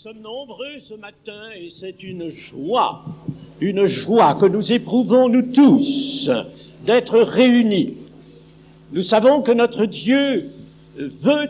sommes nombreux ce matin et c'est une joie que nous éprouvons nous tous d'être réunis. Nous savons que notre Dieu veut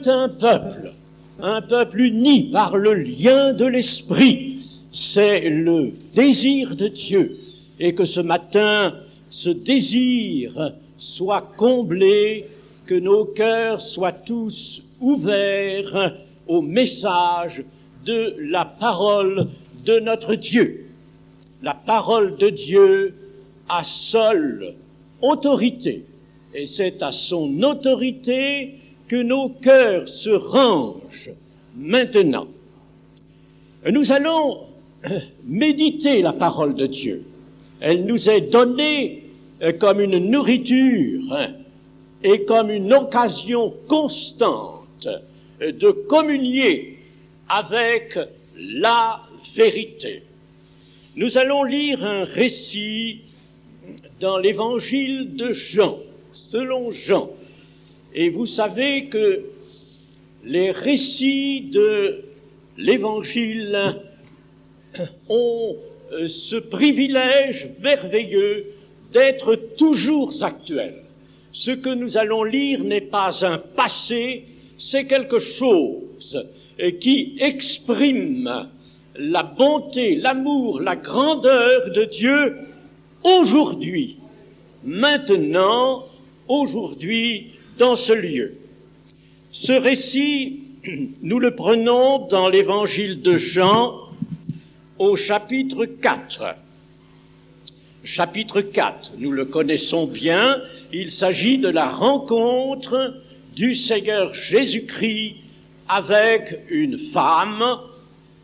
un peuple uni par le lien de l'Esprit. C'est le désir de Dieu et que ce matin, ce désir soit comblé, que nos cœurs soient tous ouverts au message de la parole de notre Dieu. La parole de Dieu a seule autorité, et c'est à son autorité que nos cœurs se rangent maintenant. Nous allons méditer la parole de Dieu. Elle nous est donnée comme une nourriture et comme une occasion constante de communier avec la vérité. Nous allons lire un récit dans l'évangile de Jean, selon Jean. Et vous savez que les récits de l'évangile ont ce privilège merveilleux d'être toujours actuels. Ce que nous allons lire n'est pas un passé, c'est quelque chose qui exprime la bonté, l'amour, la grandeur de Dieu aujourd'hui, maintenant, aujourd'hui, dans ce lieu. Ce récit, nous le prenons dans l'évangile de Jean au chapitre 4. Chapitre 4, nous le connaissons bien, il s'agit de la rencontre du Seigneur Jésus-Christ avec une femme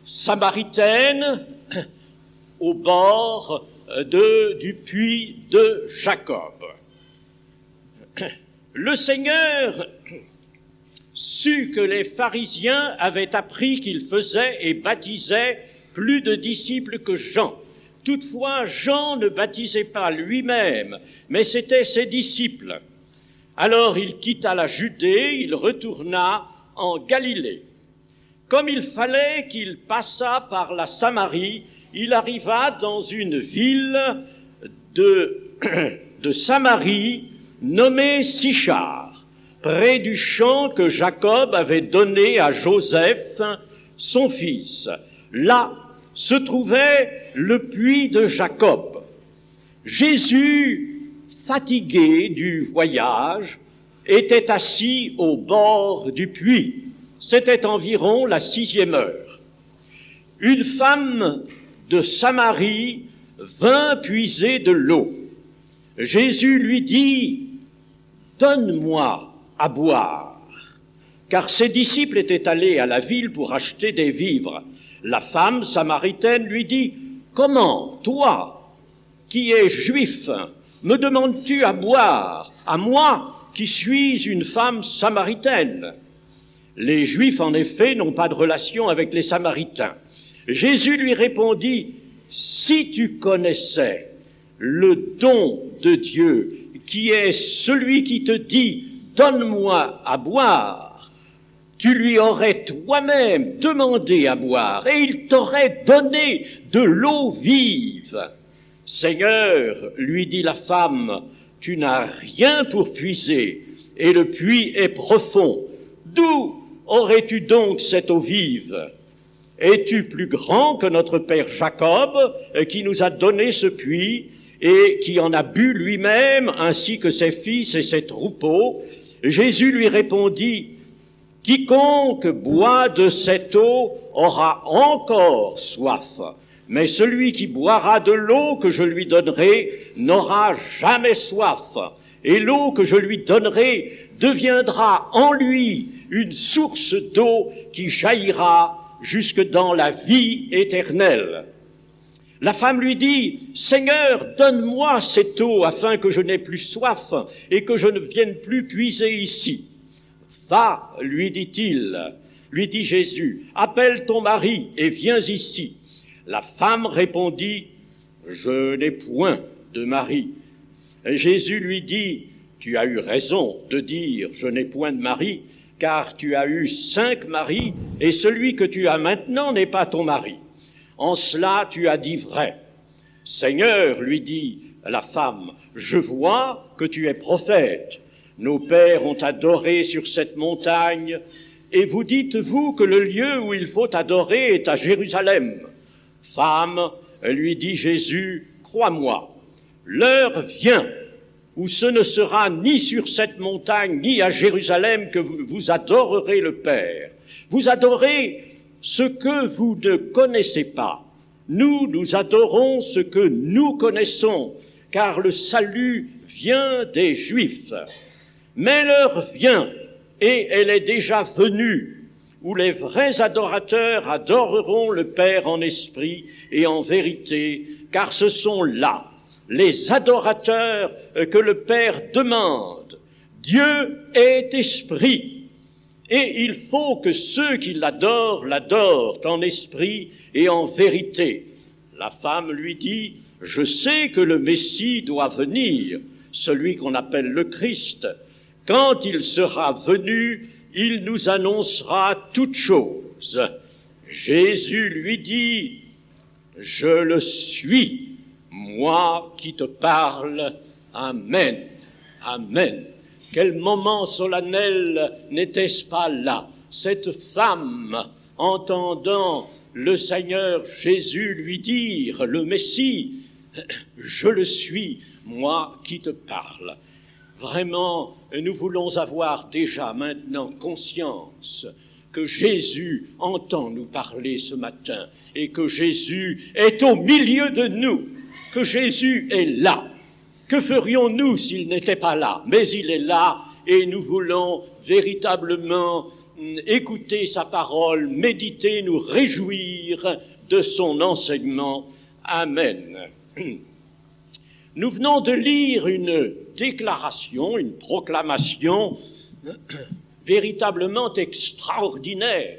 samaritaine au bord du puits de Jacob. Le Seigneur sut que les pharisiens avaient appris qu'il faisait et baptisait plus de disciples que Jean. Toutefois, Jean ne baptisait pas lui-même, mais c'étaient ses disciples. Alors il quitta la Judée, il retourna en Galilée. Comme il fallait qu'il passât par la Samarie, il arriva dans une ville de Samarie nommée Sychar, près du champ que Jacob avait donné à Joseph, son fils. Là se trouvait le puits de Jacob. Jésus, fatigué du voyage, était assis au bord du puits. C'était environ la 6e heure. Une femme de Samarie vint puiser de l'eau. Jésus lui dit « Donne-moi à boire », car ses disciples étaient allés à la ville pour acheter des vivres. La femme samaritaine lui dit « Comment, toi, qui es juif, me demandes-tu à boire, à moi qui suis une femme samaritaine ?» Les Juifs, en effet, n'ont pas de relation avec les Samaritains. Jésus lui répondit, « Si tu connaissais le don de Dieu, qui est celui qui te dit, donne-moi à boire, tu lui aurais toi-même demandé à boire, et il t'aurait donné de l'eau vive. » Seigneur, lui dit la femme, tu n'as rien pour puiser, et le puits est profond. D'où aurais-tu donc cette eau vive? Es-tu plus grand que notre père Jacob, qui nous a donné ce puits, et qui en a bu lui-même, ainsi que ses fils et ses troupeaux? Jésus lui répondit, « Quiconque boit de cette eau aura encore soif, mais celui qui boira de l'eau que je lui donnerai n'aura jamais soif, et l'eau que je lui donnerai deviendra en lui une source d'eau qui jaillira jusque dans la vie éternelle. » La femme lui dit, « Seigneur, donne-moi cette eau afin que je n'aie plus soif et que je ne vienne plus puiser ici. » « Va, lui dit Jésus, « appelle ton mari et viens ici. » La femme répondit, « Je n'ai point de mari. » Et Jésus lui dit, « Tu as eu raison de dire, je n'ai point de mari, car tu as eu 5 maris, et celui que tu as maintenant n'est pas ton mari. En cela tu as dit vrai. Seigneur, lui dit la femme, je vois que tu es prophète. Nos pères ont adoré sur cette montagne, et vous dites-vous que le lieu où il faut adorer est à Jérusalem. Femme, lui dit Jésus, crois-moi, l'heure vient où ce ne sera ni sur cette montagne ni à Jérusalem que vous adorerez le Père. Vous adorez ce que vous ne connaissez pas. Nous adorons ce que nous connaissons, car le salut vient des Juifs. Mais l'heure vient, et elle est déjà venue, où les vrais adorateurs adoreront le Père en esprit et en vérité, car ce sont là les adorateurs que le Père demande. Dieu est esprit, et il faut que ceux qui l'adorent en esprit et en vérité. La femme lui dit, je sais que le Messie doit venir, celui qu'on appelle le Christ. Quand il sera venu, il nous annoncera toutes choses. Jésus lui dit, je le suis, moi qui te parle. Amen. Amen. Quel moment solennel n'était-ce pas là? Cette femme, entendant le Seigneur Jésus lui dire, le Messie, je le suis, moi qui te parle. Vraiment, nous voulons avoir déjà maintenant conscience que Jésus entend nous parler ce matin et que Jésus est au milieu de nous, que Jésus est là. Que ferions-nous s'il n'était pas là? Mais il est là et nous voulons véritablement écouter sa parole, méditer, nous réjouir de son enseignement. Amen. Nous venons de lire une déclaration, une proclamation véritablement extraordinaire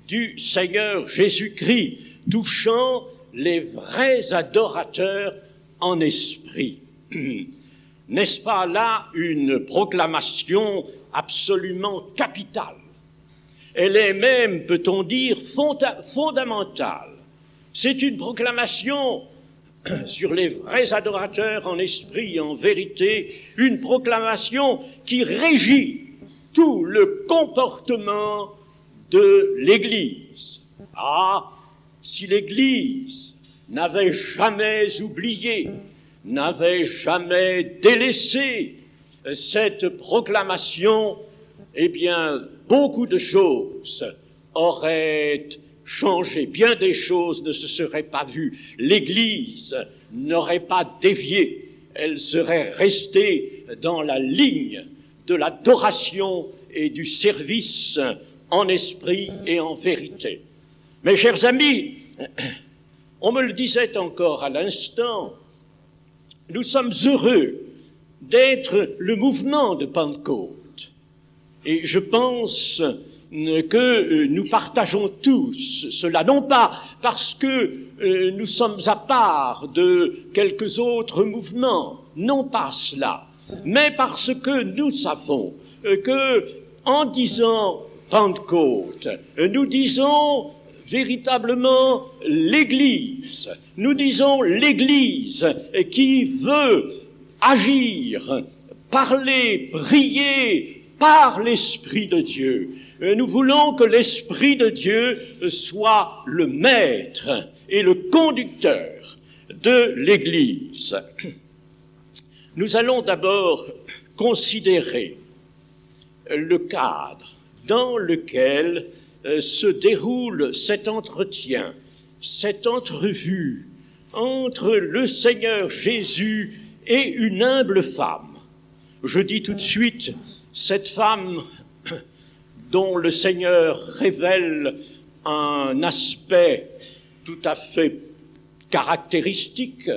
du Seigneur Jésus-Christ, touchant les vrais adorateurs en esprit. N'est-ce pas là une proclamation absolument capitale? Elle est même, peut-on dire, fondamentale. C'est une proclamation sur les vrais adorateurs en esprit et en vérité, une proclamation qui régit tout le comportement de l'Église. Ah, si l'Église n'avait jamais oublié, n'avait jamais délaissé cette proclamation, eh bien, beaucoup de choses auraient changé. Bien des choses ne se seraient pas vues. L'Église n'aurait pas dévié. Elle serait restée dans la ligne de l'adoration et du service en esprit et en vérité. Mes chers amis, on me le disait encore à l'instant, nous sommes heureux d'être le mouvement de Pentecôte. Et je pense que nous partageons tous cela, non pas parce que nous sommes à part de quelques autres mouvements, non pas cela, mais parce que nous savons que en disant Pentecôte, nous disons véritablement l'Église. Nous disons l'Église qui veut agir, parler, prier par l'Esprit de Dieu. Nous voulons que l'Esprit de Dieu soit le maître et le conducteur de l'Église. Nous allons d'abord considérer le cadre dans lequel se déroule cet entretien, cette entrevue entre le Seigneur Jésus et une humble femme. Je dis tout de suite, cette femme dont le Seigneur révèle un aspect tout à fait caractéristique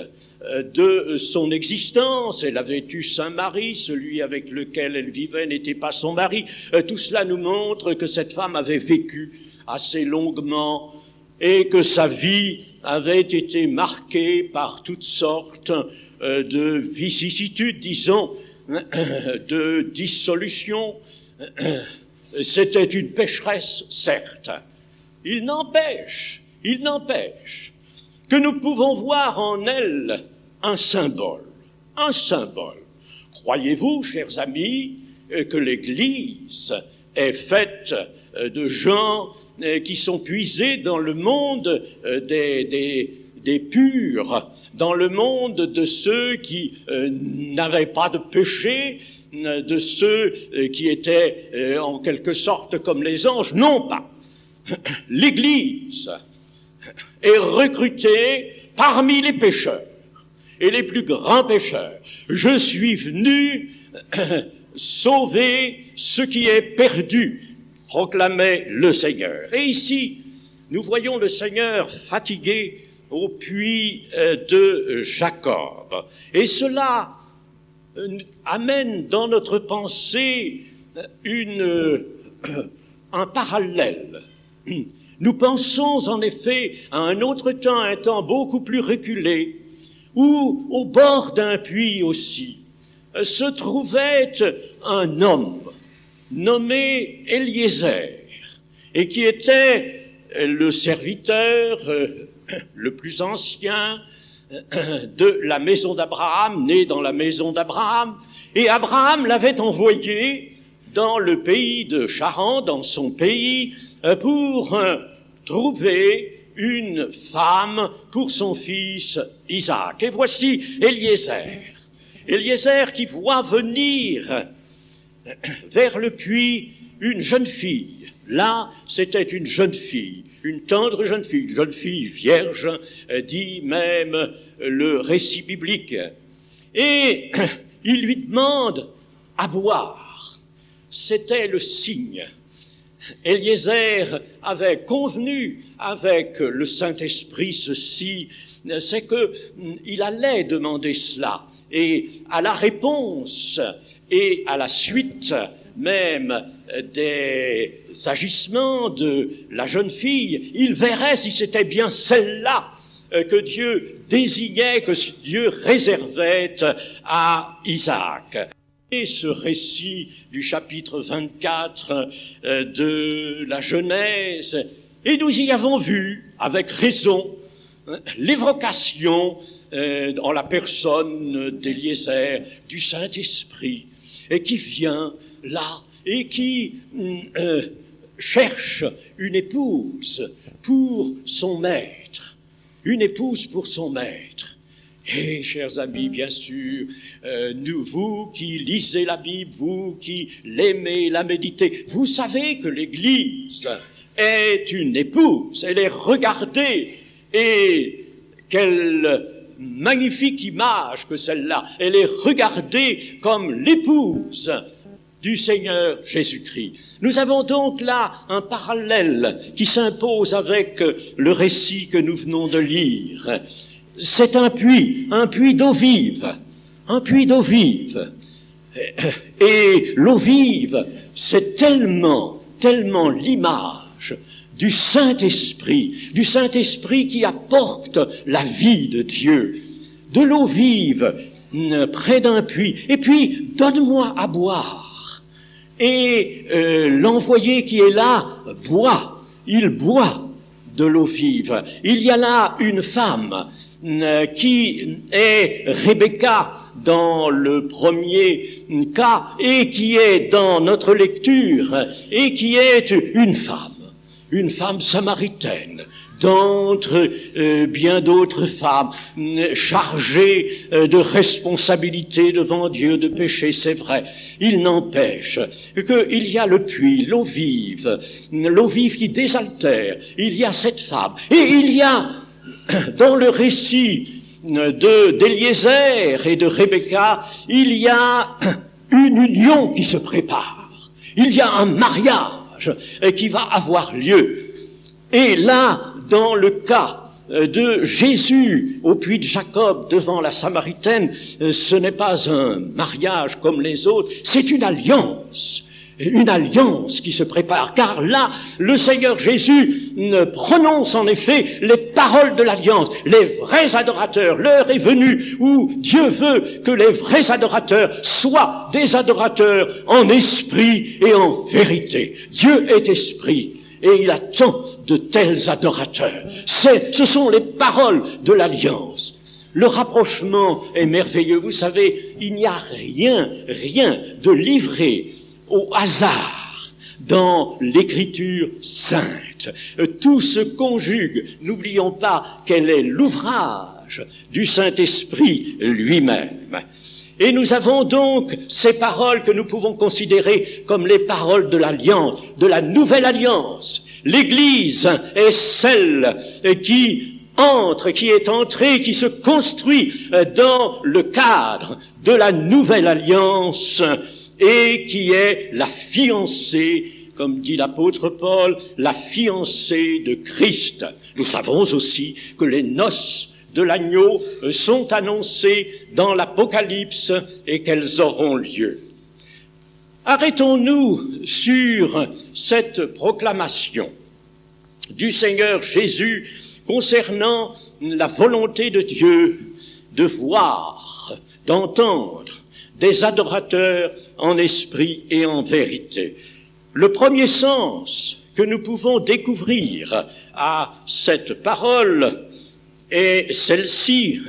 de son existence. Elle avait eu un mari, celui avec lequel elle vivait n'était pas son mari. Tout cela nous montre que cette femme avait vécu assez longuement et que sa vie avait été marquée par toutes sortes de vicissitudes, disons, de dissolution. c'était une pécheresse, certes. Il n'empêche que nous pouvons voir en elle un symbole. Un symbole. Croyez-vous, chers amis, que l'Église est faite de gens qui sont puisés dans le monde des purs, dans le monde de ceux qui n'avaient pas de péché, de ceux qui étaient en quelque sorte comme les anges? Non pas. L'Église est recrutée parmi les pécheurs et les plus grands pécheurs. Je suis venu sauver ce qui est perdu, proclamait le Seigneur. Et ici, nous voyons le Seigneur fatigué au puits de Jacob. Et cela amène dans notre pensée un parallèle. Nous pensons en effet à un autre temps, un temps beaucoup plus reculé, où au bord d'un puits aussi se trouvait un homme nommé Eliezer, et qui était le serviteur le plus ancien de la maison d'Abraham, né dans la maison d'Abraham, et Abraham l'avait envoyé dans le pays de Charan, dans son pays, pour trouver une femme pour son fils Isaac. Et voici Eliezer qui voit venir vers le puits une jeune fille. Là, c'était une jeune fille, une tendre jeune fille vierge, dit même le récit biblique. Et il lui demande à boire. C'était le signe. Eliezer avait convenu avec le Saint-Esprit ceci, c'est que il allait demander cela. Et à la réponse et à la suite même des agissements de la jeune fille, il verrait si c'était bien celle-là que Dieu désignait, que Dieu réservait à Isaac. Et ce récit du chapitre 24 de la Genèse, et nous y avons vu, avec raison, l'évocation en la personne d'Eliezer, du Saint-Esprit, et qui vient là, et qui cherche une épouse pour son maître, une épouse pour son maître. Et, chers amis, bien sûr, vous qui lisez la Bible, vous qui l'aimez, la méditez, vous savez que l'Église est une épouse, elle est regardée, et quelle magnifique image que celle-là, elle est regardée comme l'épouse du Seigneur Jésus-Christ. Nous avons donc là un parallèle qui s'impose avec le récit que nous venons de lire. C'est un puits d'eau vive, un puits d'eau vive. Et l'eau vive, c'est tellement l'image du Saint-Esprit qui apporte la vie de Dieu, de l'eau vive près d'un puits. Et puis, donne-moi à boire. Et l'envoyé qui est là il boit de l'eau vive. Il y a là une femme qui est Rebecca dans le premier cas et qui est dans notre lecture et qui est une femme samaritaine d'entre bien d'autres femmes chargées de responsabilités devant Dieu, de péché, c'est vrai. Il n'empêche qu'il y a le puits, l'eau vive qui désaltère. Il y a cette femme et il y a dans le récit d'Eliezer et de Rebecca, il y a une union qui se prépare. Il y a un mariage qui va avoir lieu. Et là, dans le cas de Jésus au puits de Jacob devant la Samaritaine, ce n'est pas un mariage comme les autres, c'est une alliance. une alliance qui se prépare, car là, le Seigneur Jésus prononce en effet les paroles de l'alliance. Les vrais adorateurs, l'heure est venue où Dieu veut que les vrais adorateurs soient des adorateurs en esprit et en vérité. Dieu est esprit et il attend de tels adorateurs. Ce sont les paroles de l'alliance. Le rapprochement est merveilleux. Vous savez, il n'y a rien de livré au hasard dans l'Écriture sainte. Tout se conjugue. N'oublions pas qu'elle est l'ouvrage du Saint-Esprit lui-même. Et nous avons donc ces paroles que nous pouvons considérer comme les paroles de l'Alliance, de la Nouvelle Alliance. L'Église est celle qui est entrée, qui se construit dans le cadre de la Nouvelle Alliance et qui est la fiancée, comme dit l'apôtre Paul, la fiancée de Christ. Nous savons aussi que les noces de l'agneau sont annoncées dans l'Apocalypse et qu'elles auront lieu. Arrêtons-nous sur cette proclamation du Seigneur Jésus concernant la volonté de Dieu de voir, d'entendre des adorateurs en esprit et en vérité. Le premier sens que nous pouvons découvrir à cette parole est celle-ci,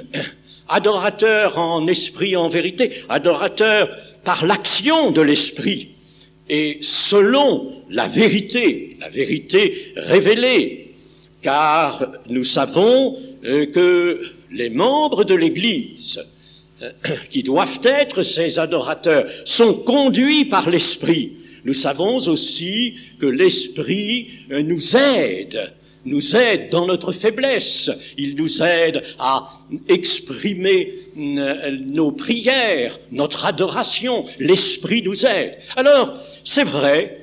adorateur en esprit et en vérité, adorateur par l'action de l'esprit et selon la vérité révélée, car nous savons que les membres de l'Église qui doivent être ces adorateurs sont conduits par l'Esprit. Nous savons aussi que l'Esprit nous aide dans notre faiblesse. Il nous aide à exprimer nos prières, notre adoration. L'Esprit nous aide. Alors, c'est vrai,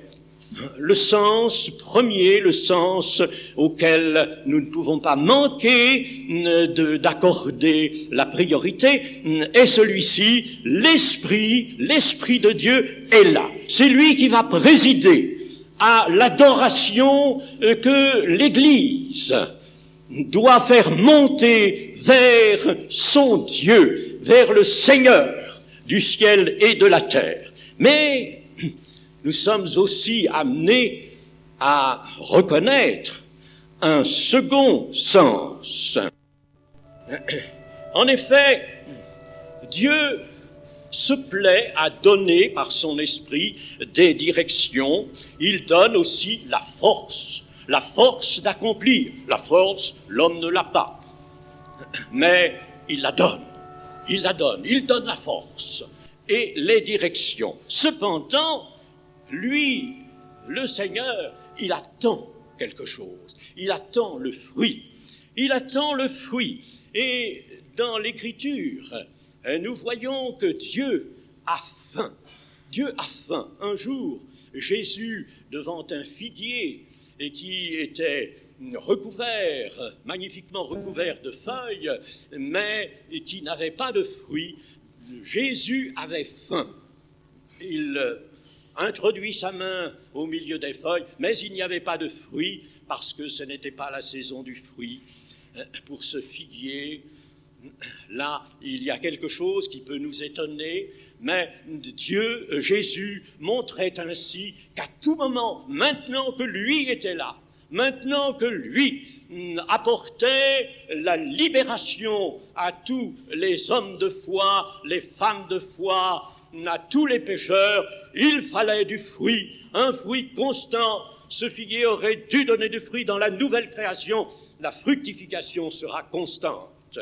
le sens premier, le sens auquel nous ne pouvons pas manquer d'accorder la priorité est celui-ci. L'Esprit de Dieu est là. C'est lui qui va présider à l'adoration que l'Église doit faire monter vers son Dieu, vers le Seigneur du ciel et de la terre. Mais nous sommes aussi amenés à reconnaître un second sens. En effet, Dieu se plaît à donner par son esprit des directions. Il donne aussi la force d'accomplir. La force, l'homme ne l'a pas, mais il la donne, il donne la force et les directions. Cependant, lui, le Seigneur, il attend quelque chose, il attend le fruit. Et dans l'Écriture, nous voyons que Dieu a faim. Un jour, Jésus, devant un figuier et qui était magnifiquement recouvert de feuilles, mais qui n'avait pas de fruits, Jésus avait faim. Il introduit sa main au milieu des feuilles, mais il n'y avait pas de fruits, parce que ce n'était pas la saison du fruit. Pour ce figuier, là, il y a quelque chose qui peut nous étonner, mais Jésus montrait ainsi qu'à tout moment, maintenant que lui était là, maintenant que lui apportait la libération à tous les hommes de foi, les femmes de foi, à tous les pécheurs, il fallait du fruit, un fruit constant. Ce figuier aurait dû donner du fruit dans la nouvelle création. La fructification sera constante.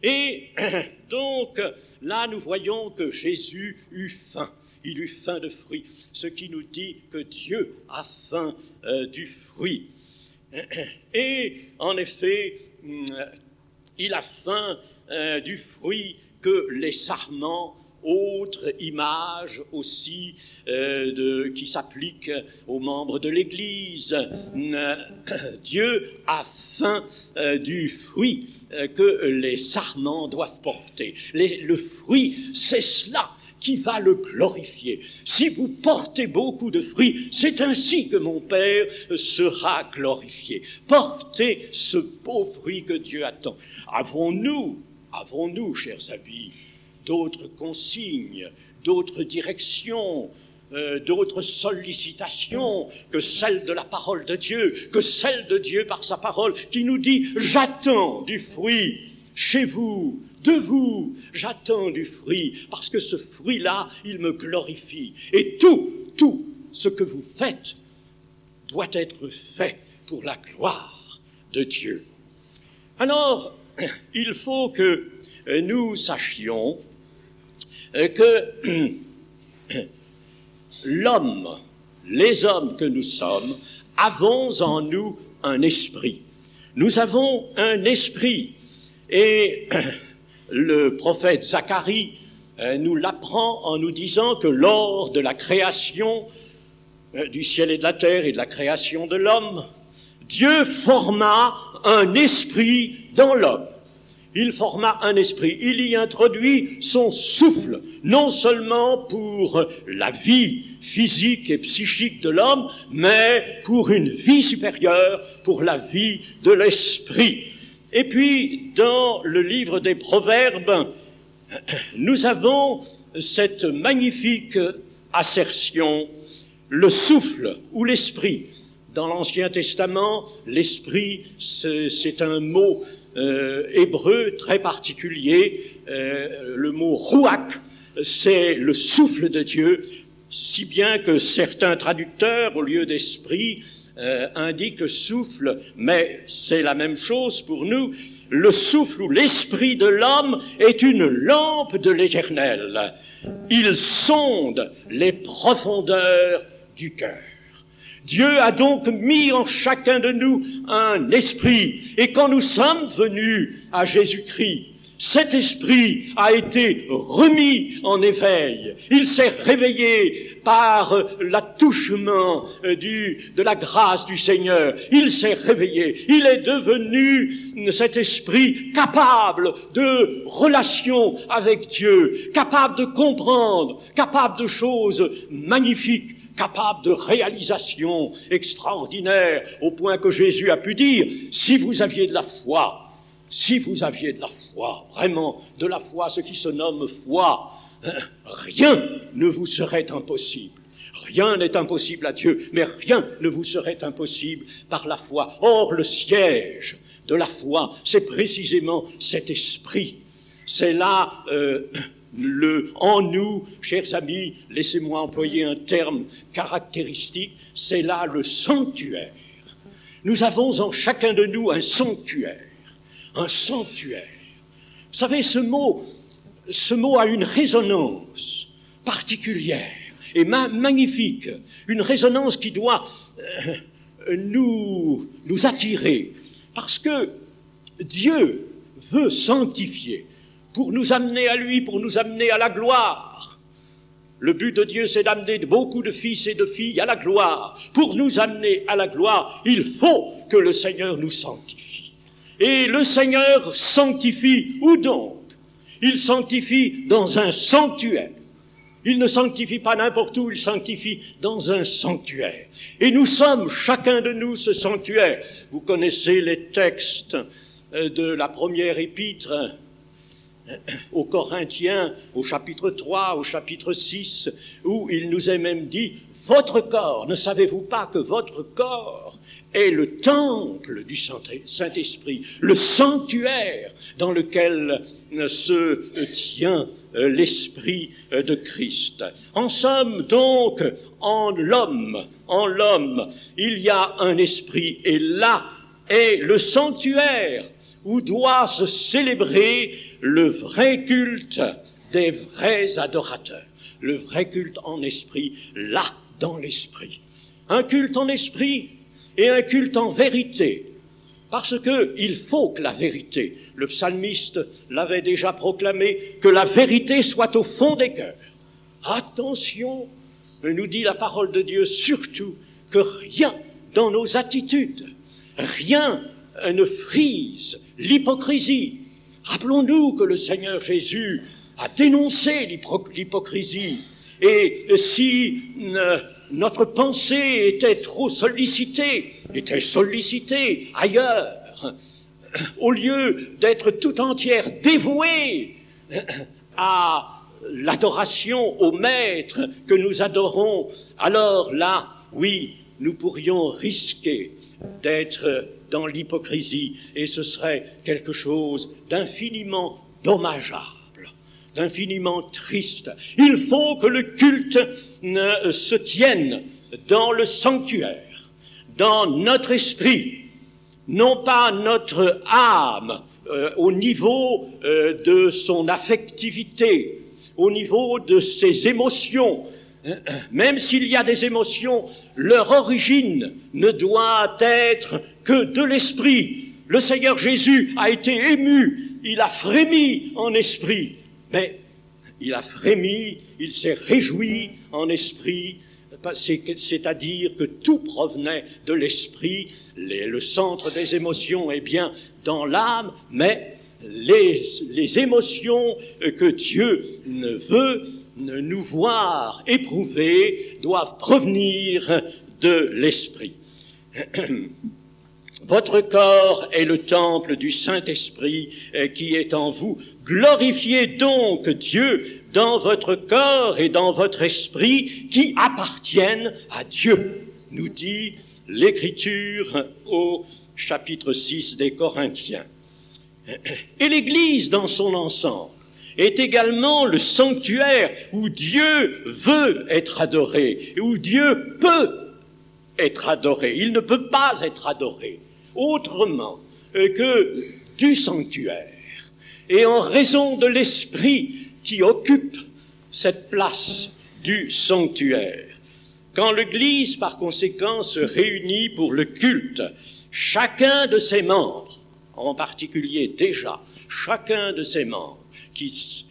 Et donc, là, nous voyons que Jésus eut faim. Il eut faim de fruits, ce qui nous dit que Dieu a faim du fruit. Et en effet, il a faim du fruit que les sarments, autre image aussi qui s'applique aux membres de l'Église. Dieu a faim du fruit que les sarments doivent porter. Le fruit, c'est cela qui va le glorifier. Si vous portez beaucoup de fruits, c'est ainsi que mon Père sera glorifié. Portez ce beau fruit que Dieu attend. Avons-nous, chers amis, d'autres consignes, d'autres directions, d'autres sollicitations que celle de la parole de Dieu, que celle de Dieu par sa parole, qui nous dit « J'attends du fruit chez vous, de vous, j'attends du fruit, parce que ce fruit-là, il me glorifie. Et tout ce que vous faites doit être fait pour la gloire de Dieu. » Alors, il faut que nous sachions que les hommes que nous sommes, avons en nous un esprit. Nous avons un esprit. Et le prophète Zacharie nous l'apprend en nous disant que lors de la création du ciel et de la terre et de la création de l'homme, Dieu forma un esprit dans l'homme. Il forma un esprit, il y introduit son souffle, non seulement pour la vie physique et psychique de l'homme, mais pour une vie supérieure, pour la vie de l'esprit. Et puis, dans le livre des Proverbes, nous avons cette magnifique assertion, le souffle ou l'esprit. Dans l'Ancien Testament, l'esprit, c'est un mot hébreu très particulier. Le mot ruach, c'est le souffle de Dieu, si bien que certains traducteurs, au lieu d'esprit, indiquent souffle, mais c'est la même chose pour nous. Le souffle ou l'esprit de l'homme est une lampe de l'Éternel. Il sonde les profondeurs du cœur. Dieu a donc mis en chacun de nous un esprit. Et quand nous sommes venus à Jésus-Christ, cet esprit a été remis en éveil. Il s'est réveillé par l'attouchement de la grâce du Seigneur. Il s'est réveillé. Il est devenu, cet esprit, capable de relation avec Dieu, capable de comprendre, capable de choses magnifiques, capable de réalisations extraordinaires, au point que Jésus a pu dire, si vous aviez de la foi, vraiment de la foi, ce qui se nomme foi, rien ne vous serait impossible. Rien n'est impossible à Dieu, mais rien ne vous serait impossible par la foi. Or, le siège de la foi, c'est précisément cet esprit. C'est là en nous, chers amis, laissez-moi employer un terme caractéristique, c'est là le sanctuaire. Nous avons en chacun de nous un sanctuaire. Un sanctuaire. Vous savez, ce mot a une résonance particulière et magnifique, une résonance qui doit nous attirer, parce que Dieu veut sanctifier pour nous amener à lui, pour nous amener à la gloire. Le but de Dieu, c'est d'amener beaucoup de fils et de filles à la gloire. Pour nous amener à la gloire, il faut que le Seigneur nous sanctifie. Et le Seigneur sanctifie où donc? Il sanctifie dans un sanctuaire. Il ne sanctifie pas n'importe où, il sanctifie dans un sanctuaire. Et nous sommes, chacun de nous, ce sanctuaire. Vous connaissez les textes de la première épître aux Corinthiens, au chapitre 3, au chapitre 6, où il nous est même dit « Votre corps, ne savez-vous pas que votre corps est le temple du Saint-Esprit, le sanctuaire dans lequel se tient l'Esprit de Christ. » En somme, donc, en l'homme, il y a un esprit, et là est le sanctuaire où doit se célébrer le vrai culte des vrais adorateurs. Le vrai culte en esprit, là, dans l'esprit. Un culte en esprit et un culte en vérité. Parce que il faut que la vérité, le psalmiste l'avait déjà proclamé, que la vérité soit au fond des cœurs. Attention, nous dit la parole de Dieu, surtout que rien dans nos attitudes, rien ne frise l'hypocrisie. Rappelons-nous que le Seigneur Jésus à dénoncer l'hypocrisie. Et si notre pensée était trop sollicitée ailleurs, au lieu d'être tout entière dévouée à l'adoration au Maître que nous adorons, alors là, oui, nous pourrions risquer d'être dans l'hypocrisie, et ce serait quelque chose d'infiniment dommageable, d'infiniment triste. Il faut que le culte se tienne dans le sanctuaire, dans notre esprit, non pas notre âme, au niveau de son affectivité, au niveau de ses émotions. Même s'il y a des émotions, leur origine ne doit être que de l'esprit. Le Seigneur Jésus a été ému, il a frémi en esprit, mais il a frémi, il s'est réjoui en esprit, c'est-à-dire que tout provenait de l'esprit. Le centre des émotions est bien dans l'âme, mais les émotions que Dieu veut nous voir éprouver doivent provenir de l'esprit. Votre corps est le temple du Saint-Esprit qui est en vous. Glorifiez donc Dieu dans votre corps et dans votre esprit qui appartiennent à Dieu, nous dit l'Écriture au chapitre 6 des Corinthiens. Et l'Église dans son ensemble est également le sanctuaire où Dieu veut être adoré, et où Dieu peut être adoré. Il ne peut pas être adoré autrement que du sanctuaire. Et en raison de l'esprit qui occupe cette place du sanctuaire, quand l'Église, par conséquent, se réunit pour le culte, chacun de ses membres, en particulier déjà, chacun de ses membres, qui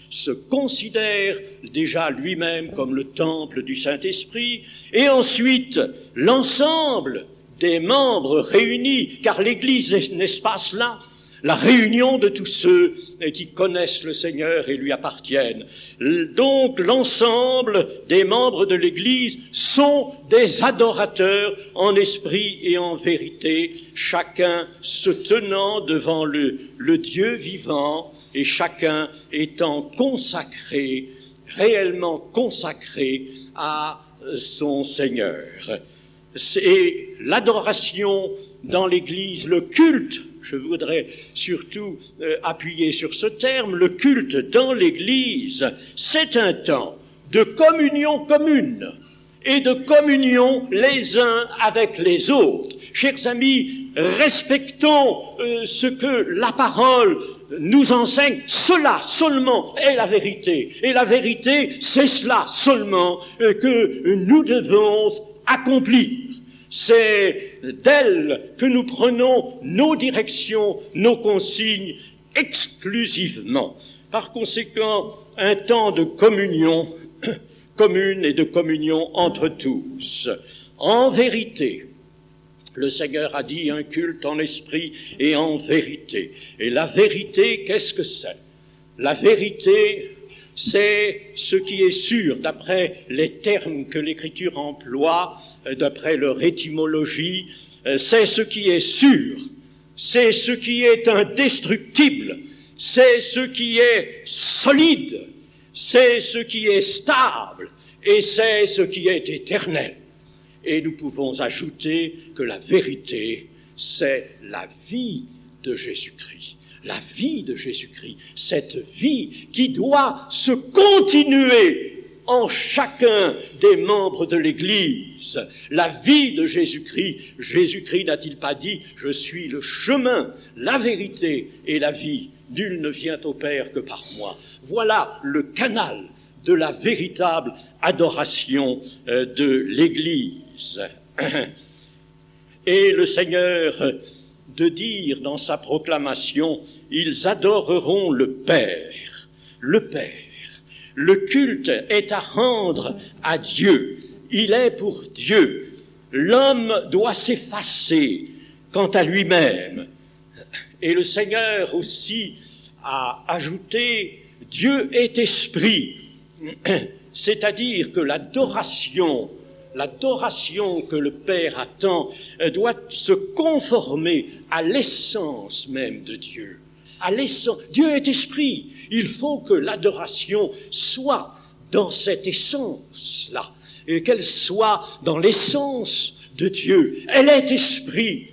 se considère déjà lui-même comme le temple du Saint-Esprit, et ensuite l'ensemble des membres réunis, car l'Église n'est-ce pas cela, la réunion de tous ceux qui connaissent le Seigneur et lui appartiennent. Donc l'ensemble des membres de l'Église sont des adorateurs en esprit et en vérité, chacun se tenant devant le Dieu vivant, et chacun étant consacré, réellement consacré à son Seigneur. Et l'adoration dans l'Église, le culte, je voudrais surtout appuyer sur ce terme, le culte dans l'Église, c'est un temps de communion commune et de communion les uns avec les autres. Chers amis, respectons ce que la parole nous enseigne. Cela seulement est la vérité. Et la vérité, c'est cela seulement que nous devons accomplir. C'est d'elle que nous prenons nos directions, nos consignes exclusivement. Par conséquent, un temps de communion commune et de communion entre tous. En vérité, le Seigneur a dit un culte en esprit et en vérité. Et la vérité, qu'est-ce que c'est? La vérité, c'est ce qui est sûr, d'après les termes que l'Écriture emploie, d'après leur étymologie, c'est ce qui est sûr, c'est ce qui est indestructible, c'est ce qui est solide, c'est ce qui est stable, et c'est ce qui est éternel. Et nous pouvons ajouter que la vérité, c'est la vie de Jésus-Christ. La vie de Jésus-Christ, cette vie qui doit se continuer en chacun des membres de l'Église. La vie de Jésus-Christ. Jésus-Christ n'a-t-il pas dit « Je suis le chemin, la vérité et la vie. Nul ne vient au Père que par moi. » Voilà le canal de la véritable adoration de l'Église. Et le Seigneur de dire dans sa proclamation, ils adoreront le Père. Le Père. Le culte est à rendre à Dieu. Il est pour Dieu. L'homme doit s'effacer quant à lui-même. Et le Seigneur aussi a ajouté, Dieu est esprit, c'est-à-dire que l'adoration que le Père attend doit se conformer à l'essence même de Dieu. À l'essence. Dieu est esprit. Il faut que l'adoration soit dans cette essence-là, et qu'elle soit dans l'essence de Dieu. Elle est esprit.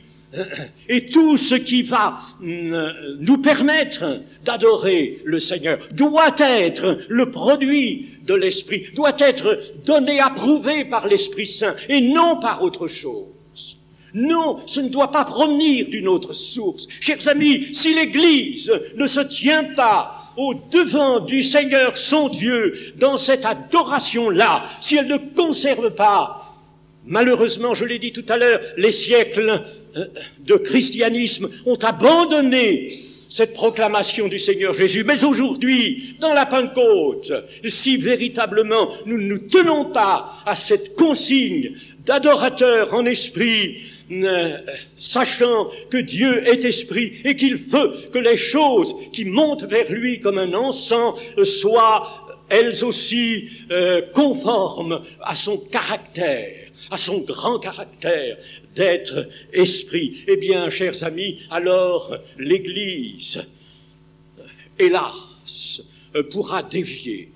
Et tout ce qui va nous permettre d'adorer le Seigneur doit être le produit de l'Esprit, doit être donné, approuvé par l'Esprit Saint, et non par autre chose. Non, ce ne doit pas provenir d'une autre source. Chers amis, si l'Église ne se tient pas au devant du Seigneur son Dieu dans cette adoration-là, si elle ne conserve pas, malheureusement, je l'ai dit tout à l'heure, les siècles de christianisme ont abandonné cette proclamation du Seigneur Jésus. Mais aujourd'hui, dans la Pentecôte, si véritablement nous ne nous tenons pas à cette consigne d'adorateur en esprit, sachant que Dieu est esprit et qu'il veut que les choses qui montent vers lui comme un encens soient elles aussi conformes à son caractère, à son grand caractère d'être esprit. Eh bien, chers amis, alors l'Église, hélas, pourrait dévier.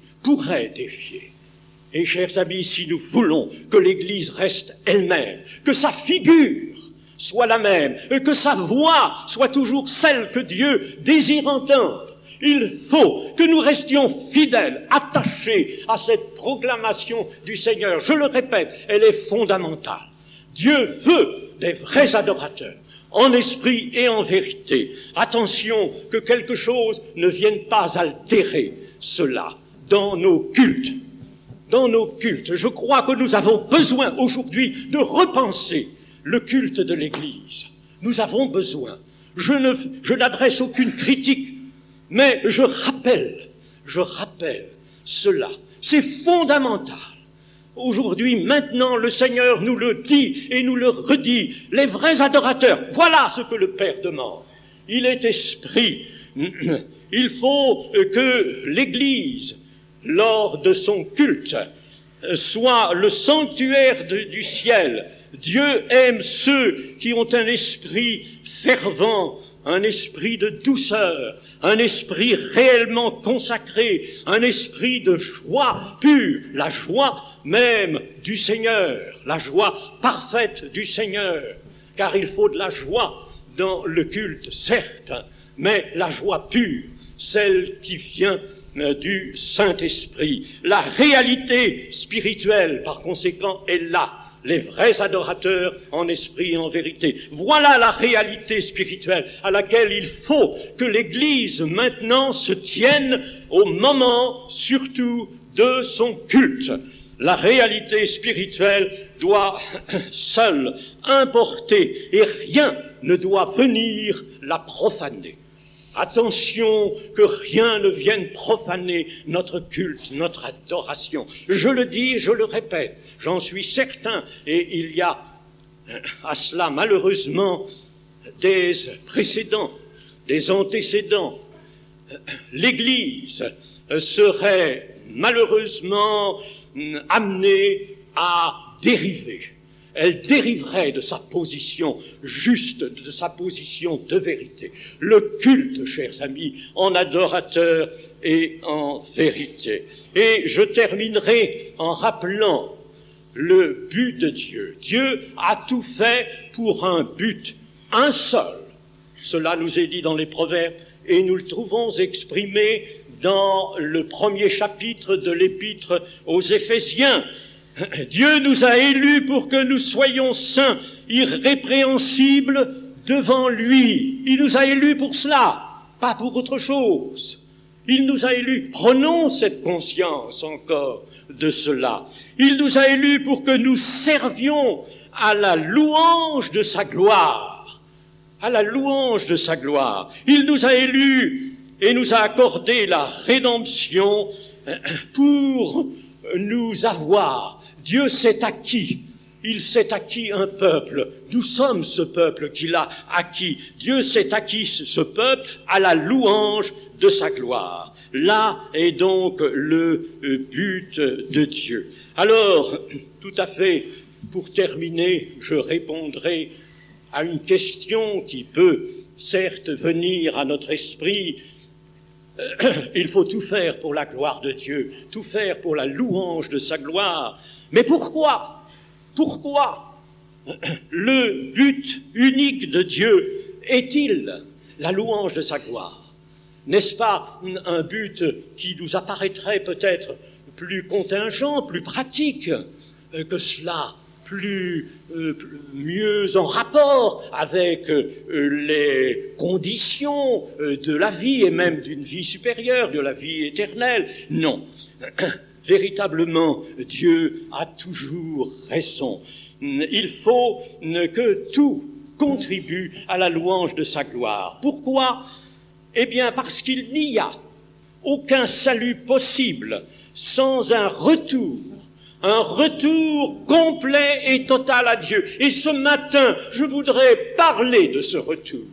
Et chers amis, si nous voulons que l'Église reste elle-même, que sa figure soit la même, que sa voix soit toujours celle que Dieu désire entendre, il faut que nous restions fidèles, attachés à cette proclamation du Seigneur. Je le répète, elle est fondamentale. Dieu veut des vrais adorateurs, en esprit et en vérité. Attention que quelque chose ne vienne pas altérer cela dans nos cultes. Dans nos cultes, je crois que nous avons besoin aujourd'hui de repenser le culte de l'Église. Nous avons besoin. Je n'adresse aucune critique, mais je rappelle cela. C'est fondamental. Aujourd'hui, maintenant, le Seigneur nous le dit et nous le redit. Les vrais adorateurs, voilà ce que le Père demande. Il est esprit. Il faut que l'Église, lors de son culte, soit le sanctuaire du ciel. Dieu aime ceux qui ont un esprit fervent, un esprit de douceur, un esprit réellement consacré, un esprit de joie pure, la joie même du Seigneur, la joie parfaite du Seigneur, car il faut de la joie dans le culte, certes, mais la joie pure, celle qui vient du Saint-Esprit. La réalité spirituelle, par conséquent, est là. Les vrais adorateurs en esprit et en vérité. Voilà la réalité spirituelle à laquelle il faut que l'Église maintenant se tienne au moment surtout de son culte. La réalité spirituelle doit seule importer et rien ne doit venir la profaner. Attention que rien ne vienne profaner notre culte, notre adoration. Je le dis et je le répète, j'en suis certain, et il y a à cela malheureusement des précédents, des antécédents. L'Église serait malheureusement amenée à dériver. Elle dériverait de sa position juste, de sa position de vérité. Le culte, chers amis, en adorateur et en vérité. Et je terminerai en rappelant le but de Dieu. Dieu a tout fait pour un but, un seul. Cela nous est dit dans les Proverbes et nous le trouvons exprimé dans le premier chapitre de l'Épître aux Éphésiens. Dieu nous a élus pour que nous soyons saints, irrépréhensibles devant lui. Il nous a élus pour cela, pas pour autre chose. Il nous a élus. Prenons cette conscience encore de cela. Il nous a élus pour que nous servions à la louange de sa gloire. À la louange de sa gloire. Il nous a élus et nous a accordé la rédemption pour nous avoir. Dieu s'est acquis. Il s'est acquis un peuple. Nous sommes ce peuple qu'il a acquis. Dieu s'est acquis ce peuple à la louange de sa gloire. Là est donc le but de Dieu. Alors, tout à fait, pour terminer, je répondrai à une question qui peut certes venir à notre esprit. Il faut tout faire pour la gloire de Dieu, tout faire pour la louange de sa gloire. Mais pourquoi? Pourquoi le but unique de Dieu est-il la louange de sa gloire? N'est-ce pas un but qui nous apparaîtrait peut-être plus contingent, plus pratique que cela, mieux en rapport avec les conditions de la vie et même d'une vie supérieure, de la vie éternelle? Non. Véritablement, Dieu a toujours raison. Il faut que tout contribue à la louange de sa gloire. Pourquoi? Eh bien, parce qu'il n'y a aucun salut possible sans un retour complet et total à Dieu. Et ce matin, je voudrais parler de ce retour.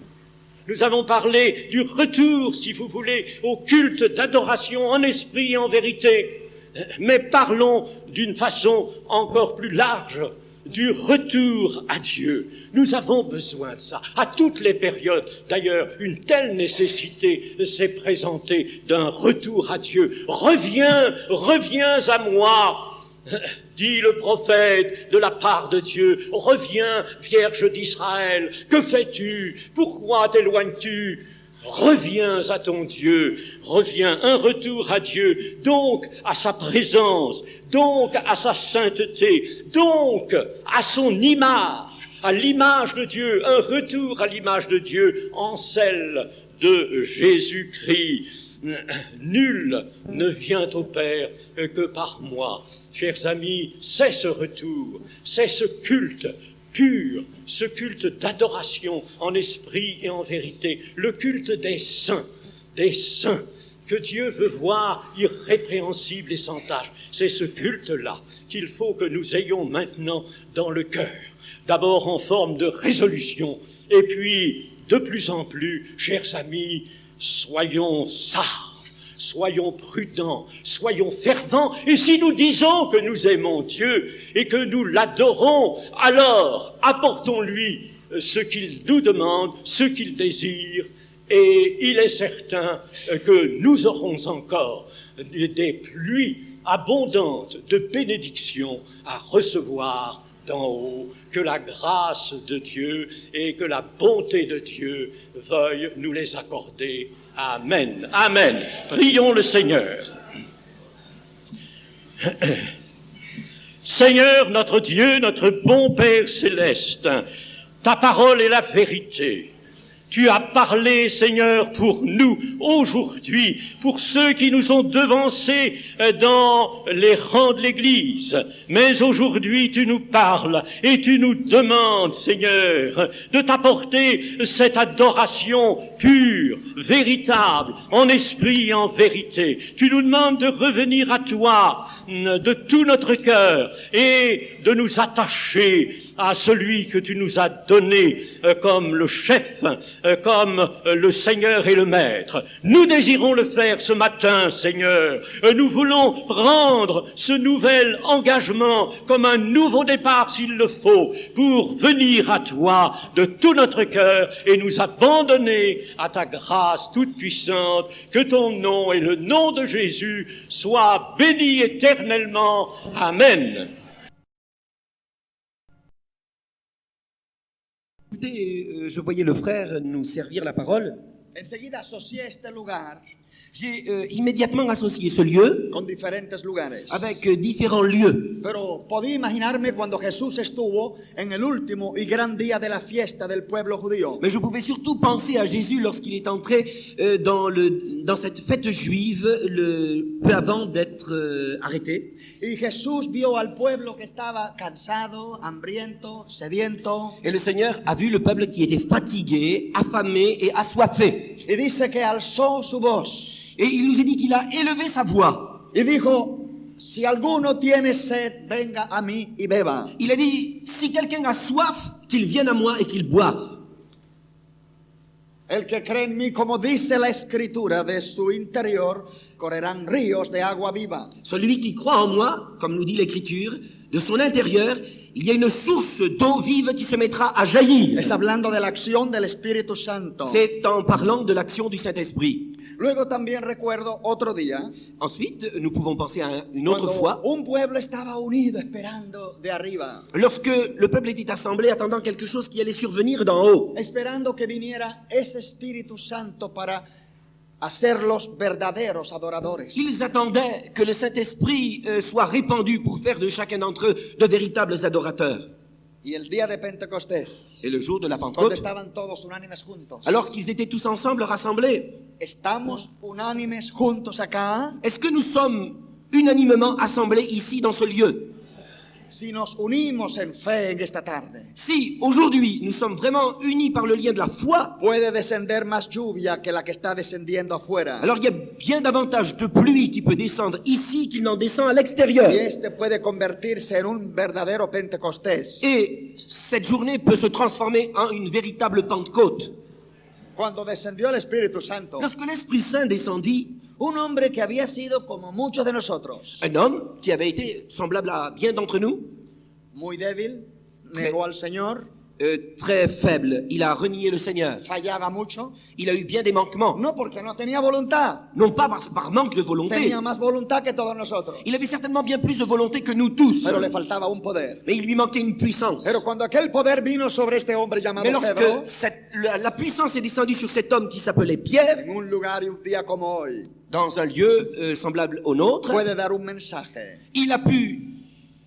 Nous avons parlé du retour, si vous voulez, au culte d'adoration en esprit et en vérité. Mais parlons d'une façon encore plus large du retour à Dieu. Nous avons besoin de ça, à toutes les périodes. D'ailleurs, une telle nécessité s'est présentée d'un retour à Dieu. Reviens à moi, dit le prophète de la part de Dieu. Reviens, Vierge d'Israël, que fais-tu? Pourquoi t'éloignes-tu? Reviens à ton Dieu, reviens, un retour à Dieu, donc à sa présence, donc à sa sainteté, donc à son image, à l'image de Dieu, un retour à l'image de Dieu en celle de Jésus-Christ. Nul ne vient au Père que par moi. Chers amis, c'est ce retour, c'est ce culte pur, ce culte d'adoration en esprit et en vérité, le culte des saints que Dieu veut voir irrépréhensibles et sans tache. C'est ce culte-là qu'il faut que nous ayons maintenant dans le cœur. D'abord en forme de résolution, et puis de plus en plus, chers amis, soyons sages. Soyons prudents, soyons fervents, et si nous disons que nous aimons Dieu et que nous l'adorons, alors apportons-lui ce qu'il nous demande, ce qu'il désire, et il est certain que nous aurons encore des pluies abondantes de bénédictions à recevoir d'en haut. Que la grâce de Dieu et que la bonté de Dieu veuillent nous les accorder. Amen. Amen. Prions le Seigneur. Seigneur, notre Dieu, notre bon Père céleste, ta parole est la vérité. Tu as parlé, Seigneur, pour nous aujourd'hui, pour ceux qui nous ont devancés dans les rangs de l'Église. Mais aujourd'hui, tu nous parles et tu nous demandes, Seigneur, de t'apporter cette adoration pure, véritable, en esprit et en vérité. Tu nous demandes de revenir à toi de tout notre cœur et de nous attacher à celui que tu nous as donné comme le chef, comme le Seigneur et le Maître. Nous désirons le faire ce matin, Seigneur. Nous voulons prendre ce nouvel engagement comme un nouveau départ s'il le faut pour venir à toi de tout notre cœur et nous abandonner à ta grâce toute puissante. Que ton nom et le nom de Jésus soient bénis éternellement. Amen. Écoutez, je voyais le frère nous servir la parole. Enseguida asocié este lugar J'ai immédiatement associé ce lieu con diferentes lugares. avec différents lieux. Pero podía imaginarme cuando Jesús estuvo en el último y gran día de la fiesta del pueblo judío. Mais je pouvais surtout penser à Jésus lorsqu'il est entré dans cette fête juive peu avant d'être arrêté. Y Jesús vio al pueblo que estaba cansado, hambriento, sediento. Et le Seigneur a vu le peuple qui était fatigué, affamé et assoiffé. Y dice que alzó su voz. Et il nous a dit qu'il a élevé sa voix. Y dijo, si alguno tiene sed, venga a mí y beba. Il a dit, si quelqu'un a soif, qu'il vienne à moi et qu'il boive. El que cree en mí, como dice la escritura, de su interior correrán ríos de agua viva. Celui qui croit en moi, comme nous dit l'Écriture, de son intérieur, il y a une source d'eau vive qui se mettra à jaillir. Es hablando de la acción del Espíritu Santo. C'est en parlant de l'action du Saint-Esprit. Luego también recuerdo otro día, Ensuite, nous pouvons penser à une autre cuando fois, un pueblo estaba unido esperando de arriba, lorsque le peuple était assemblé attendant quelque chose qui allait survenir d'en haut, esperando que viniera ese Espíritu Santo para hacerlos verdaderos adoradores. ils attendaient que le Saint-Esprit soit répandu pour faire de chacun d'entre eux de véritables adorateurs. Y el día de Pentecostés, Et le jour de la cuando Pentecôte, estaban todos unánimes juntos, alors qu'ils étaient tous ensemble rassemblés, ¿estamos unánimes juntos acá? est-ce que nous sommes unanimement assemblés ici dans ce lieu? Si nos unimos en fe en esta tarde, Si aujourd'hui nous sommes vraiment unis par le lien de la foi, puede descender más lluvia que la que está descendiendo afuera. alors il y a bien davantage de pluie qui peut descendre ici qu'il n'en descend à l'extérieur. Y este puede convertirse en un verdadero Pentecostés. Et cette journée peut se transformer en une véritable Pentecôte. Cuando descendió el Espíritu Santo, Lorsque l'Esprit Saint descendit, un hombre que había sido como muchos de nosotros, un homme qui avait été semblable à bien d'entre nous, muy débil, negó al Señor, très faible, il a renié le Seigneur. fallaba mucho, Il a eu bien des manquements, no porque no tenía voluntad, non pas par manque de volonté. tenía más voluntad que todos nosotros, Il avait certainement bien plus de volonté que nous tous, pero le faltaba un poder. mais il lui manquait une puissance. Pero cuando aquel poder vino sobre este hombre llamado Mais lorsque Pedro, la puissance est descendue sur cet homme qui s'appelait Pierre, en un lugar y un día como hoy, dans un lieu semblable au nôtre, puede dar un mensaje il a pu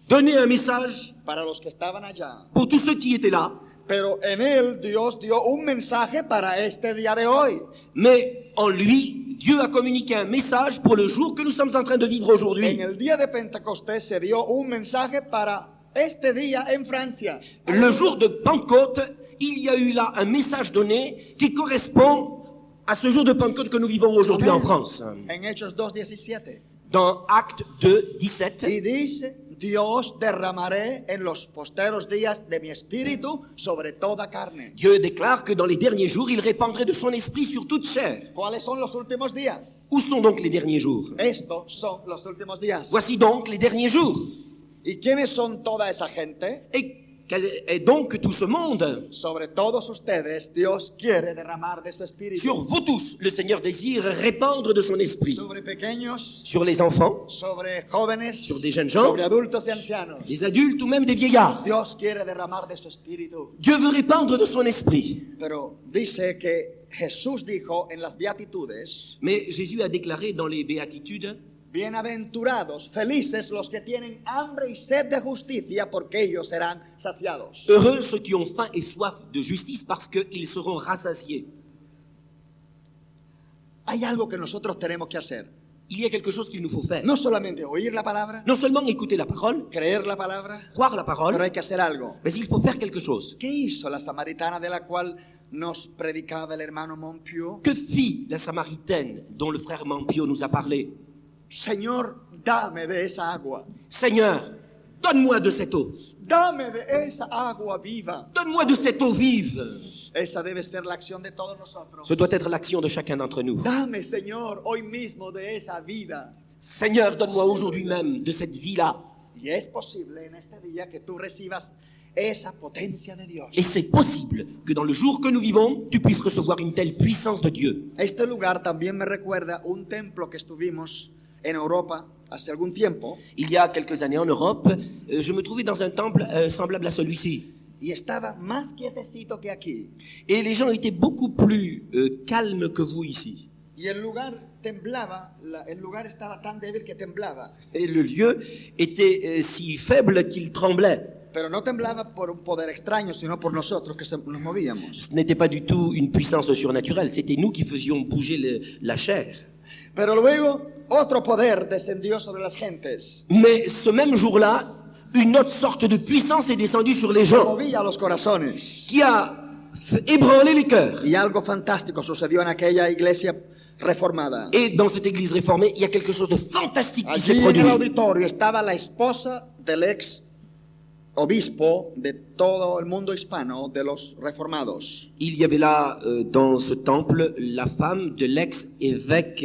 donner un message para los que estaban allá. pour tous ceux qui étaient là. Pero en él Dios dio un mensaje para este día de hoy. Mais en lui, Dieu a communiqué un message pour le jour que nous sommes en train de vivre aujourd'hui. En el día de Pentecostés se dio un mensaje para este día en Francia. Le jour de Pentecôte, il y a eu là un message donné qui correspond à ce jour de Pentecôte que nous vivons aujourd'hui en France. En Hechos 2:17. Dans Acte 2, 17, Y dice, Dios derramaré en los posteros días de mi espíritu sobre toda carne. Dieu déclare que dans les derniers jours, il répandrait de son esprit sur toute chair. ¿Cuáles son los últimos días? Où sont donc les derniers jours? Estos son los últimos días. Voici donc les derniers jours. ¿Y quiénes son toda esa gente? Et quel est donc tout ce monde? Sobre todos ustedes, Dios quiere derramar de su espíritu. Sur vous tous, le Seigneur désire répandre de son esprit. Sobre pequeños, Sur les enfants, sobre jóvenes, sur des jeunes gens, sobre adultos y ancianos. des adultes ou même des vieillards. Dios quiere derramar de su espíritu. Dieu veut répandre de son esprit. Pero dice que Jesús dijo en las beatitudes, Mais Jésus a déclaré dans les béatitudes, bienaventurados, felices los que tienen hambre y sed de justicia, porque ellos serán saciados. heureux ceux qui ont faim et soif de justice parce qu'ils seront rassasiés. Hay algo que nosotros tenemos que hacer. Il y a quelque chose qu'il nous faut faire. No solamente oír la palabra, Non seulement écouter la parole, creer la palabra, croire la pero parole, hay que hacer algo. mais il faut faire quelque chose. ¿Qué hizo la samaritana de la cual nos predicaba el hermano Monpieu? Que fit la Samaritaine dont le frère Mampio nous a parlé? Señor, dame de esa agua. Seigneur, donne-moi de cette eau. Dame de esa agua viva. Donne-moi de cette eau vive. Esa debe ser la acción de todos nosotros. Ce doit être l'action de chacun d'entre nous. Dame, Señor, hoy mismo de esa vida. Seigneur, donne-moi aujourd'hui même de cette vie-là. Y es posible en este día que tú recibas esa potencia de Dios. Et c'est possible que dans le jour que nous vivons, tu puisses recevoir une telle puissance de Dieu. Este lugar también me recuerda un templo que estuvimos en Europa hace algún tiempo Il y a quelques années en Europe, je me trouvais dans un temple semblable à celui-ci. y estaba más quietecito que aquí. Et les gens étaient beaucoup plus calmes que vous ici. Y el lugar temblaba, el lugar estaba tan débil que temblaba. Et le lieu était si faible qu'il tremblait. Pero no temblaba por un poder extraño, sino por nosotros que nos movíamos. Ce n'était pas du tout une puissance surnaturelle, c'était nous qui faisions bouger la chair. Pero luego otro poder descendió sobre las gentes. Mais ce même jour-là, une autre sorte de puissance est descendue sur les gens, Movía los corazones. qui a ébranlé les cœurs. Y algo fantástico sucedió en aquella iglesia reformada. Et dans cette église réformée, il y a quelque chose de fantastique qui s'est Allí en produit. el auditorio estaba la esposa del ex obispo de todo el mundo hispano de los reformados. Il y avait là, dans ce temple, la femme de l'ex-évêque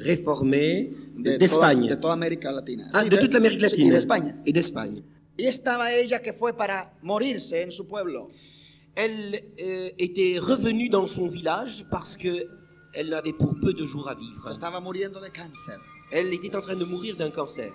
réformé d'Espagne. De toda América Latina. Ah, Sí, de toute l'Amérique sí, latine. y de España. Et d'Espagne. Y estaba ella que fue para morirse en su pueblo. Elle était revenue dans son village parce que elle n'avait pour peu de jours à vivre. Se estaba muriendo de cáncer. Elle était en train de mourir d'un cancer.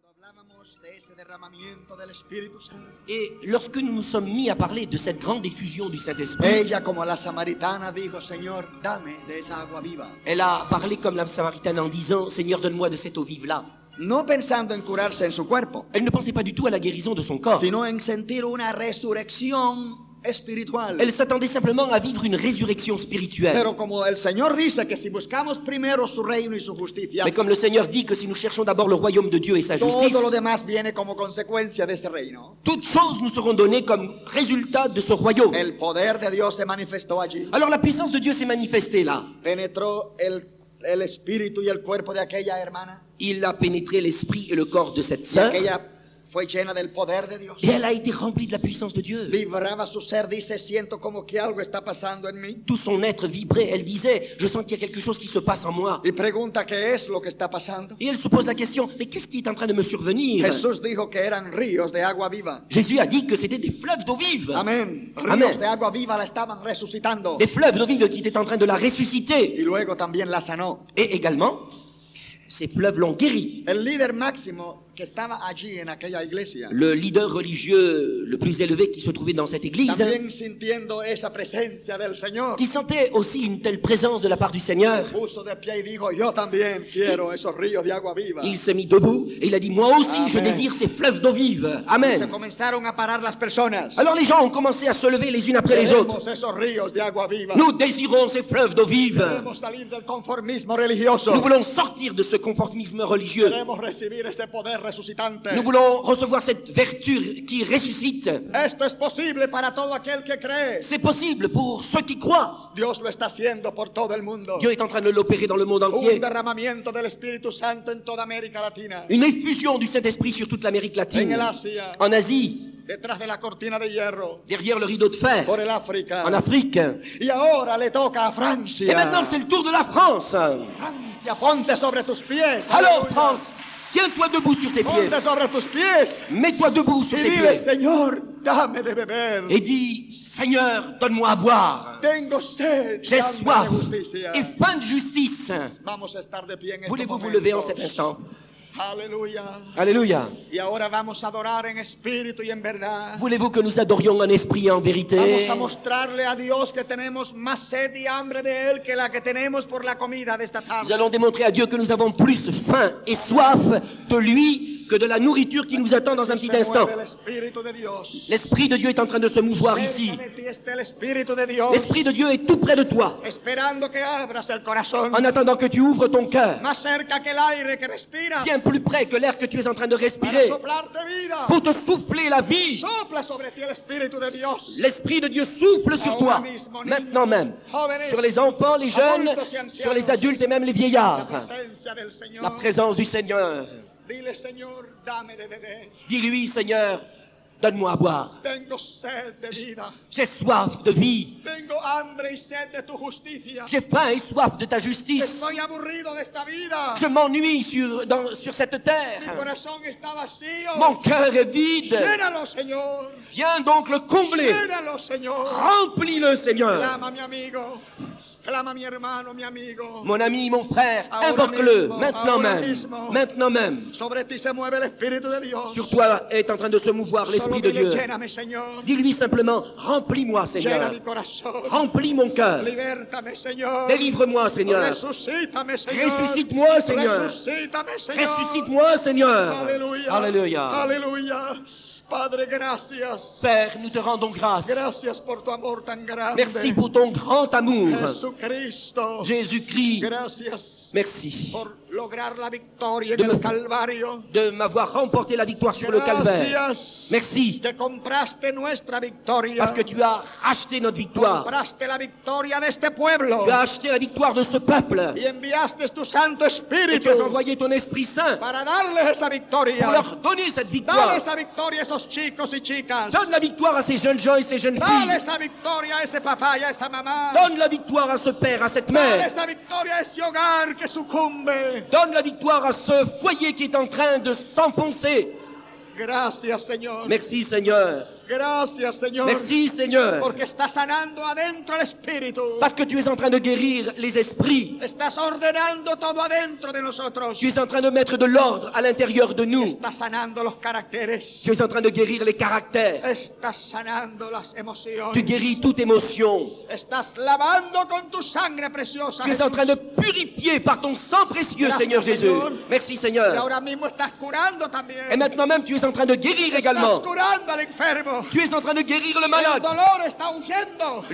Cuando hablábamos de ese derramamiento del Espíritu Santo, Et lorsque nous nous sommes mis à parler de cette grande diffusion du Saint-Esprit, ella como la samaritana dijo, Señor, dame de esa agua viva. elle a parlé comme la Samaritaine en disant « Seigneur, donne-moi de cette eau vive-là ». No pensando en curarse en su cuerpo, Elle ne pensait pas du tout à la guérison de son corps. sino en sentir una resurrección espiritual. Elle s'attendait simplement à vivre une résurrection spirituelle. Pero como el Señor dice que si buscamos primero su reino y su justicia, Mais comme le Seigneur dit que si nous cherchons d'abord le royaume de Dieu et sa justice, todo lo demás viene como consecuencia de ese reino. toutes choses nous seront données comme résultat de ce royaume. El poder de Dios se manifestó allí. Alors la puissance de Dieu s'est manifestée là. Penetró el espíritu y el cuerpo de aquella hermana. Il a pénétré l'esprit et le corps de cette Y sœur aquella fue llena del poder de Dios. et elle a été remplie de la puissance de Dieu. Vibraba su ser, dice, siento como que algo está pasando en mí. Tout son être vibrait. Elle disait, je sens qu'il y a quelque chose qui se passe en moi. Y pregunta qué es lo que está pasando. Et elle se pose la question, mais qu'est-ce qui est en train de me survenir? Jesús dijo que eran ríos de agua viva. Jésus a dit que c'était des fleuves d'eau vive. Amén. Amén. Ríos de agua viva la estaban resucitando. Des fleuves d'eau vive qui étaient en train de la ressusciter. Y luego también la sanó. Et également, ces fleuves l'ont guéri. El líder máximo que estaba allí en aquella iglesia, Le leader religieux le plus élevé qui se trouvait dans cette église, también sintiendo esa presencia del Señor, qui sentait aussi une telle présence de la part du Seigneur, puso de pie y dijo, yo también quiero esos ríos de agua viva. il s'est mis debout et il a dit, moi aussi je Amen. désire ces fleuves d'eau vive. Se Amen. comenzaron a parar las personas. Alors les gens ont commencé à se lever les unes après les autres. Queremos esos ríos de agua viva. Nous désirons ces fleuves d'eau vive. Queremos salir del conformismo religioso. Nous voulons sortir de ce conformisme religieux. Queremos recibir ese poder resucitante. Nous voulons recevoir cette vertu qui ressuscite. Esto es posible para todo aquel que cree. C'est possible pour ceux qui croient. Dios lo está haciendo por todo el mundo. Dieu est en train de l'opérer dans le monde Un entier. derramamiento del Espíritu Santo en toda América Latina. Une effusion du Saint-Esprit sur toute l'Amérique En latine. el Asia, En Asie, detrás de la cortina de hierro, derrière le rideau de fer. por el África. En Afrique. Y ahora le toca a Et Francia. maintenant, c'est le tour de la France. Francia, ponte sobre tus pies. Alors, Aleluya. France, tiens-toi debout sur tes pieds. Ponte sobre tus pies. Mets-toi debout sur Y tes dile, pieds. Señor, dame de beber. Et dis, Seigneur, donne-moi à boire. Tengo sed. J'ai hambre soif de justicia. et faim de justice. Vamos a estar de pie en estos Voulez-vous vous lever en momentos. cet instant? Aleluya. Alléluia. Y ahora vamos a adorar en espíritu y en verdad. Voulez-vous que nous adorions en esprit et en vérité? Vamos a mostrarle a Dios que tenemos más sed y hambre de Él que la que tenemos por la comida de esta Nous tarde. allons démontrer à Dieu que nous avons plus faim et soif de lui que de la nourriture qui nous attend dans un petit Se instant. mueve el Espíritu de Dios. L'Esprit de Dieu est en train de se mouvoir ici. Cerca de ti está el Espíritu de Dios, L'Esprit de Dieu est tout près de toi, esperando que abras el corazón, en attendant que tu ouvres ton cœur, más cerca que el aire que respiras, bien plus près que l'air que tu es en train de para respirer, soplarte vida. pour te souffler la vie. Sopla sobre ti el Espíritu de Dios. L'Esprit de Dieu souffle sur toi, maintenant même, sur les enfants, les jeunes, sur les adultes et même les La vieillards. presencia del La Señor. présence du Seigneur. Dile, Señor, dame de beber. Dis-lui, Seigneur, donne-moi à boire. Tengo sed de vida. J'ai soif de vie. Tengo hambre y sed de tu justicia. J'ai faim et soif de ta justice. Estoy aburrido de esta vida. Je m'ennuie sur cette Mi terre. corazón está vacío. Mon cœur est vide. Llénalo, Señor. Viens donc le combler. Llénalo, Señor. Remplis-le, Seigneur. Clama, mi amigo. Clama, mi hermano, mi amigo. Mon ami, mon frère, Ahora invoque-le mismo, maintenant ahora même. mismo. Maintenant même. Sobre ti se mueve el Espíritu de Dios. Sur toi est en train de se mouvoir Solo l'Esprit de dile, Dieu. lléname, Señor. Dis-lui simplement, remplis-moi, Llena Seigneur. mi corazón. Remplis mon cœur. Libértame, Señor. Délivre-moi, Seigneur. Resucítame, Señor. Ressuscite-moi, Seigneur. Resucítame, Señor. Ressuscite-moi, Seigneur. Aleluya. Alléluia. Aleluya. Padre, gracias. Père, nous te rendons grâce. Gracias por tu amor tan grande. Merci pour ton grand amour. Jesucristo. Jésus-Christ, Gracias merci por lograr la victoria en el Calvario. de m'avoir remporté la victoire sur le calvaire. Gracias Merci, que compraste nuestra victoria. parce que tu as acheté notre victoire. Compraste la victoria de este pueblo. Tu as acheté la victoire de ce peuple. Y enviaste tu Santo Et Espíritu tu as envoyé ton Esprit Saint para darles esa pour victoria. leur donner cette Dale victoire. esa victoria a esos chicos y chicas. Donne la victoire à ces jeunes gens et ces jeunes Dale filles. esa victoria a ese papá y a esa mamá. Donne la victoire à ce père, à cette Dale mère. esa victoria a ese hogar que sucumbe. Donne la victoire à ce foyer qui est en train de s'enfoncer. Gracias, Señor. Merci Seigneur. Gracias, Señor. Merci Seigneur. Porque está sanando adentro el espíritu. Parce que tu es en train de guérir les esprits. Estás ordenando todo adentro de nosotros. Tu es en train de mettre de l'ordre à l'intérieur de nous. Estás sanando los caracteres. Tu es en train de guérir les caractères. Estás sanando las Tu emociones. guéris toute émotion. Estás lavando con tu sangre preciosa. Tu es en train de purifier par ton sang précieux, Gracias, Seigneur Jésus. Señor. Merci Y Seigneur. ahora mismo estás curando también. Et maintenant même, tu es en train de guérir Estás également. curando al enfermo. Tu es en train de guérir le El malade. dolor está huyendo.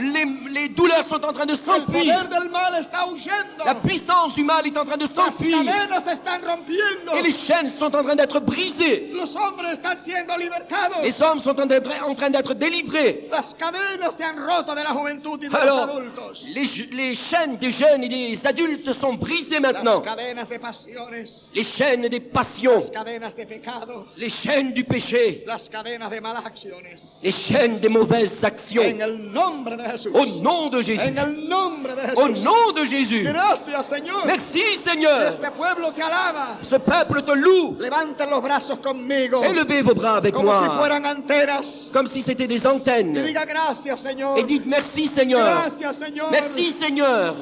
Les douleurs sont en train de El s'enfuir. poder del mal está huyendo. La puissance du mal est en train de Las s'enfuir. cadenas se están rompiendo. Et les chaînes sont en train d'être brisées. Los hombres están siendo libertados. Les hommes sont en train d'être délivrés. Las cadenas se han roto de la juventud y de los Alors, adultos. les chaînes des jeunes et des adultes sont brisées Las maintenant. cadenas de pasiones. Les chaînes des passions. Las cadenas de pecado. Les chaînes du péché. Las cadenas de malas acciones. Les chaînes des mauvaises actions. En el nombre de Jesús. Au nom de Jésus. En el nombre de Au Jesús. nom de Jésus. Gracias, Señor. Merci Seigneur. Este pueblo te alaba. Ce peuple te loue. Levanten los brazos conmigo. Élevez vos bras avec Como si moi. fueran antenas. Comme si c'était des Y antennes. diga gracias, Señor. Et dites merci Seigneur. Gracias, Señor. Merci Seigneur.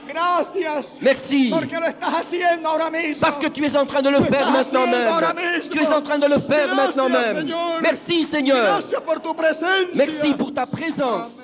Gracias. Merci. Porque lo estás haciendo ahora mismo. Parce que tu es en train de le faire maintenant même. Tu es en train de le faire maintenant même. Merci Seigneur. Gracias por tu presencia. Merci pour ta présence.